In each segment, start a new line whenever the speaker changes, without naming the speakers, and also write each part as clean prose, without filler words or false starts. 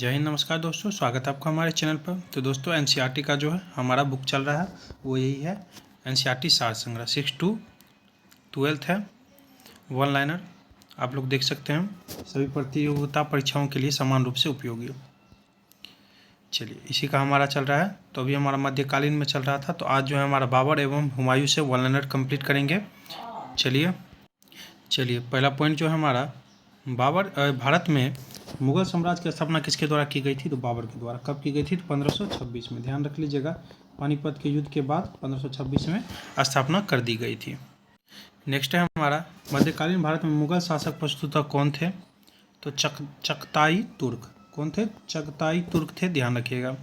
जय हिंद, नमस्कार दोस्तों, स्वागत है आपका हमारे चैनल पर। तो दोस्तों एनसीईआरटी का जो है हमारा बुक चल रहा है वो यही है, एनसीईआरटी सार संग्रह 6 to 12 है, वन लाइनर। आप लोग देख सकते हैं, सभी प्रतियोगिता परीक्षाओं के लिए समान रूप से उपयोगी। चलिए, इसी का हमारा चल रहा है। तो अभी हमारा मध्यकालीन में चल रहा था, तो आज जो है हमारा बाबर एवं हुमायूं से वन लाइनर कंप्लीट करेंगे। चलिए पहला पॉइंट जो है हमारा, भारत में मुगल साम्राज्य की स्थापना किसके द्वारा की गई थी? तो बाबर के द्वारा। कब की गई थी? तो 1526 में। ध्यान रख लीजिएगा, पानीपत के युद्ध के बाद 1526 में स्थापना कर दी गई थी। नेक्स्ट है हमारा, मध्यकालीन भारत में मुगल शासक वस्तुतः कौन थे? तो चगताई तुर्क। कौन थे? चगताई तुर्क थे। ध्यान रखिएगा।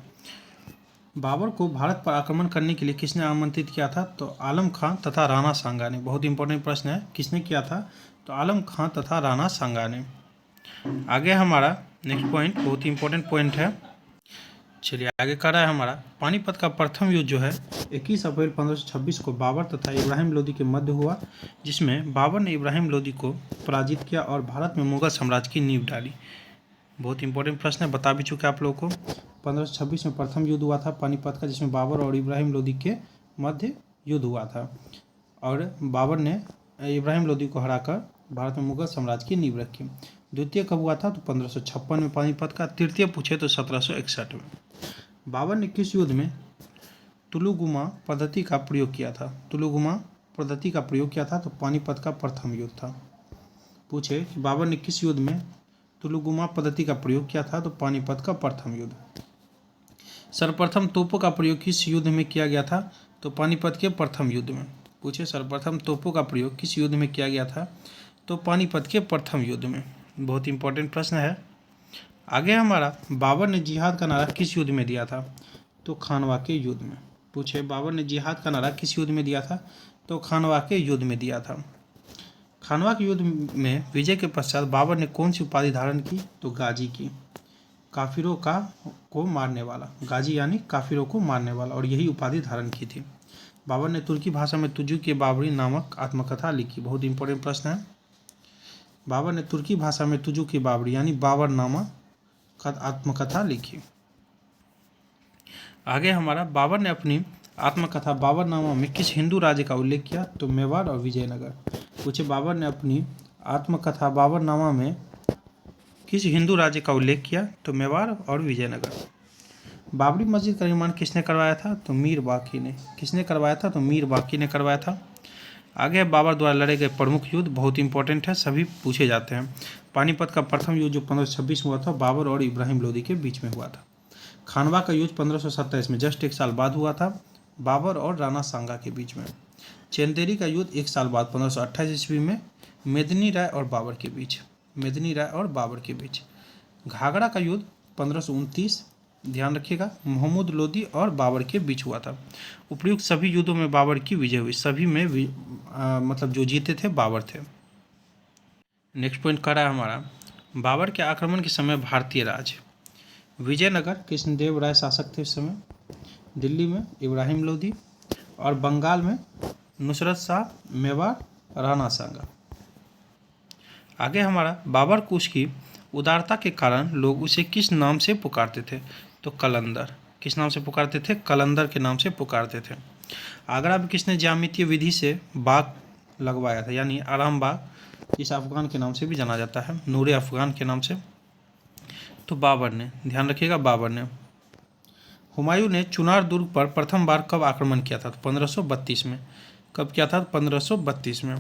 बाबर को भारत पर आक्रमण करने के लिए किसने आमंत्रित किया था? तो आलम खां तथा राणा सांगा ने। बहुत इंपॉर्टेंट प्रश्न है, किसने किया था? तो आलम खां तथा राणा सांगा ने। आगे हमारा नेक्स्ट पॉइंट बहुत ही इंपॉर्टेंट पॉइंट है। चलिए आगे कर रहा है हमारा, पानीपत का प्रथम युद्ध जो है 21 अप्रैल 1526 को बाबर तथा इब्राहिम लोदी के मध्य हुआ, जिसमें बाबर ने इब्राहिम लोदी को पराजित किया और भारत में मुगल साम्राज्य की नींव डाली। बहुत इंपॉर्टेंट प्रश्न है, बता भी चुके आप लोगों को। 1526 में प्रथम युद्ध हुआ था पानीपत का, जिसमें बाबर और इब्राहिम लोदी के मध्य युद्ध हुआ था और बाबर ने इब्राहिम लोदी को हराकर भारत में मुगल साम्राज्य की नींव रखी। द्वितीय कब हुआ था? तो 1556 में पानीपत का। तृतीय पूछे तो 1761 में। बाबर ने किस युद्ध में तुलुगुमा पद्धति का प्रयोग किया था? तुलुगुमा पद्धति का प्रयोग किया था, तो पानीपत का प्रथम युद्ध था। पूछे कि बाबर ने किस युद्ध में तुलुगुमा पद्धति का प्रयोग किया था? तो पानीपत का प्रथम युद्ध। सर्वप्रथम तोपों का प्रयोग किस युद्ध में किया गया था? तो पानीपत के प्रथम युद्ध में। पूछे सर्वप्रथम तोपों का प्रयोग किस युद्ध में किया गया था? तो पानीपत के प्रथम युद्ध में। बहुत इंपॉर्टेंट प्रश्न है। आगे हमारा, बाबर ने जिहाद का नारा किस युद्ध में दिया था? तो खानवा के युद्ध में। पूछे बाबर ने जिहाद का नारा किस युद्ध में दिया था? तो खानवा के युद्ध में दिया था। खानवा के युद्ध में विजय के पश्चात बाबर ने कौन सी उपाधि धारण की? तो गाजी की, काफिरों को मारने वाला। गाजी यानी काफिरों को मारने वाला, और यही उपाधि धारण की थी। बाबर ने तुर्की भाषा में तुजू के बाबरी नामक आत्मकथा लिखी। बहुत इंपॉर्टेंट प्रश्न है। बाबर ने तुर्की भाषा में तुजू की बाबरी यानी बाबर नामक आत्मकथा लिखी। आगे हमारा, बाबर ने अपनी आत्मकथा बाबरनामा में किस हिंदू राज्य का उल्लेख किया? तो मेवाड़ और विजयनगर। पूछे बाबर ने अपनी आत्मकथा बाबरनामा में किस हिंदू राज्य का उल्लेख किया? तो मेवाड़ और विजयनगर। बाबरी मस्जिद का निर्माण किसने करवाया था? तो मीर बाकी ने। किसने करवाया था? तो मीर बाकी ने करवाया था। आगे बाबर द्वारा लड़े गए प्रमुख युद्ध, बहुत इंपॉर्टेंट है, सभी पूछे जाते हैं। पानीपत का प्रथम युद्ध जो 1526 में हुआ था, बाबर और इब्राहिम लोदी के बीच में हुआ था। खानवा का युद्ध 1527 में जस्ट एक साल बाद हुआ था, बाबर और राणा सांगा के बीच में। चंदेरी का युद्ध एक साल बाद 1528 ईस्वी में मेदिनी राय और बाबर के बीच। मेदिनी राय और बाबर के बीच। घाघरा का युद्ध 1529, ध्यान रखिएगा, महमूद लोदी और बाबर के बीच हुआ था। उपयुक्त सभी युद्धों में बाबर की विजय हुई। सभी में मतलब जो जीते थे बाबर थे। नेक्स्ट पॉइंट कर रहा है हमारा, बाबर के आक्रमण के समय भारतीय राज। विजयनगर कृष्णदेव राय शासक थे इस समय, दिल्ली में इब्राहिम लोदी और बंगाल में नुसरत शाह, मेवाड़, राणा सांगा। आगे हमारा, बाबर को उसकी उदारता के कारण लोग उसे किस नाम से पुकारते थे? तो कलंदर। किस नाम से पुकारते थे? कलंदर के नाम से पुकारते थे। आगरा में किसने ज्यामितीय विधि से बाग लगवाया था, यानी आराम बाग, इस अफगान के नाम से भी जाना जाता है, नूरे अफगान के नाम से? तो बाबर ने। ध्यान रखिएगा, बाबर ने। हुमायूं ने चुनार दुर्ग पर प्रथम बार कब आक्रमण किया था? तो 1532 में। कब किया था? 1532 में।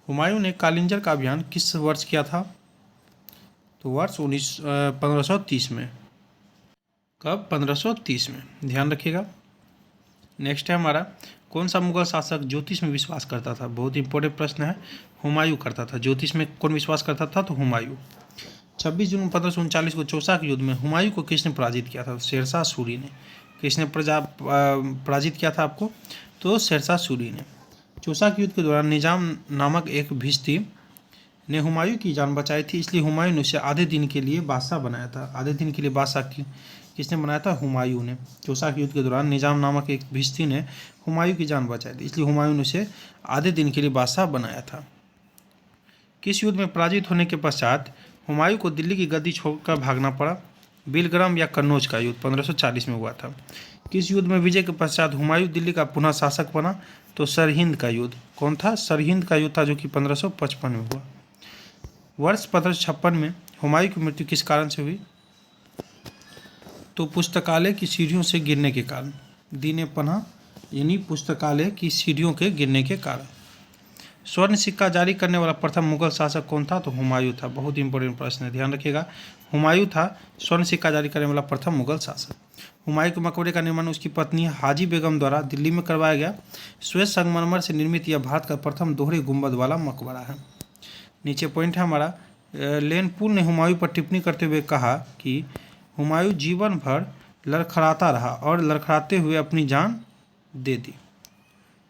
हुमायूं ने कालिंजर का अभियान किस वर्ष किया था? तो वर्ष 1530 में। कब? 1530 में। ध्यान रखिएगा। नेक्स्ट है हमारा, कौन सा मुगल शासक ज्योतिष में विश्वास करता था? बहुत इंपॉर्टेंट प्रश्न है। हुमायूं करता था। ज्योतिष में कौन विश्वास करता था? तो हुमायूं। 26 जून 1539 को चौसा के युद्ध में हुमायूं को किसने पराजित किया था? शेरशाह सूरी ने। किसने पराजित किया था आपको? तो शेरशाह सूरी ने। चौसा के युद्ध के दौरान निजाम नामक एक भिश्ती ने हुमायूं की जान बचाई थी, इसलिए हुमायूं ने उसे आधे दिन के लिए बादशाह बनाया था। आधे दिन के लिए बादशाह किसने बनाया था? हुमायूं ने। चौसा के युद्ध के दौरान निजाम नामक एक भिश्ती ने हुमायूं की जान बचाई थी, इसलिए हुमायूं ने उसे आधे दिन के लिए बादशाह बनाया था। किस युद्ध में पराजित होने के पश्चात हुमायूं को दिल्ली की गद्दी छोड़कर भागना पड़ा। बिलग्राम या कन्नौज का युद्ध 1540 में हुआ था। किस युद्ध में विजय के पश्चात हुमायूं दिल्ली का पुनः शासक बना? तो सरहिंद का युद्ध। कौन था? सरहिंद का युद्ध था, जो कि 1555 में हुआ। वर्ष 1556 में हुमायूं की मृत्यु किस कारण से हुई? तो पुस्तकालय की सीढ़ियों से गिरने के कारण। दीने पनाह यानी पुस्तकालय की सीढ़ियों के गिरने के कारण। स्वर्ण सिक्का जारी करने वाला प्रथम मुगल शासक कौन था? तो हुमायूं था। बहुत इंपॉर्टेंट प्रश्न है, ध्यान रखिएगा। हुमायूं था स्वर्ण सिक्का जारी करने वाला प्रथम मुगल शासक। हुमायूं के मकबरे का निर्माण उसकी पत्नी हाजी बेगम द्वारा दिल्ली में करवाया गया। श्वेत संगमरमर से निर्मित यह भारत का प्रथम दोहरे गुंबद वाला मकबरा है। नीचे पॉइंट है हमारा। लेनपुल ने हुमायूं पर टिप्पणी करते हुए कहा कि हुमायूं जीवन भर लड़खड़ाता रहा और लड़खड़ाते हुए अपनी जान दे दी।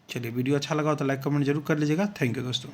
चलिए, वीडियो अच्छा लगा हो तो लाइक कमेंट जरूर कर लीजिएगा। थैंक यू दोस्तों।